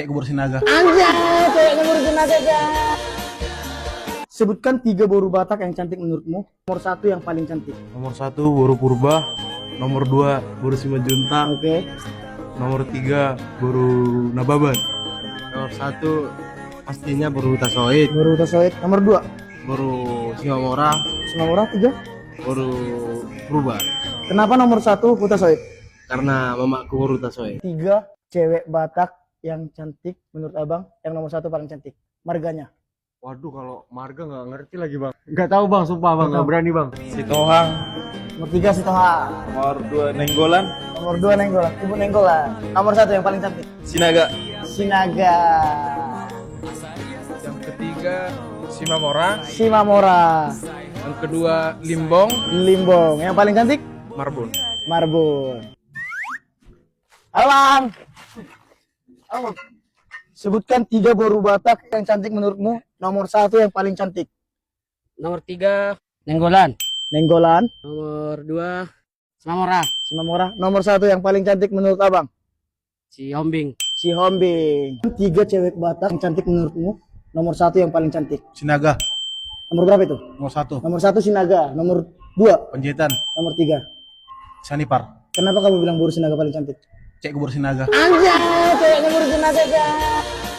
Cek Kubur Sinaga. Anjay, cewek Kubur Sinaga, guys. Sebutkan 3 boru Batak yang cantik menurutmu. Nomor 1 yang paling cantik. Nomor 1 Boru Purba, nomor 2 Boru Simajuntang, Oke. nomor 3 Boru Nababan. Nomor 1 pastinya Boru Tasoid, Boru Tasoid. Nomor 2 Boru Singamora, Semangora. 3 Boru Purba. Kenapa nomor 1 Hutasoid? Karena mamaku Boru Tasoid. 3 cewek Batak yang cantik menurut abang, yang nomor 1 paling cantik. Marganya. Waduh, kalau marga nggak ngerti lagi bang. Nggak tahu bang, sumpah bang, nggak berani bang. Sitohang, Nomor 3 Sitoha. nomor 2 Nenggolan, Nomor 2 Nenggolan. Ibu Nenggolan. Nomor 1 yang paling cantik. Sinaga. Sinaga. Yang ketiga Simamora, Simamora. yang kedua Limbong, Limbong. Yang paling cantik Marbun. Marbun. Halo bang. Halo. Sebutkan 3 boru Batak yang cantik menurutmu. Nomor 1 yang paling cantik. Nomor 3 Nenggolan. Nenggolan. Nomor 2 Semamora. Simamora. Nomor 1 yang paling cantik menurut abang. Si Hombing. Si Hombing. 3 cewek Batak yang cantik menurutmu. Nomor 1 yang paling cantik. Sinaga. Nomor berapa itu? Nomor 1 Nomor 1 Sinaga. Nomor 2. Penjahitan, Nomor 3. Sanipar. Kenapa kamu bilang boru Sinaga paling cantik? Cek Kubur Sinaga. Anjay, cewek Kubur Sinaga, guys.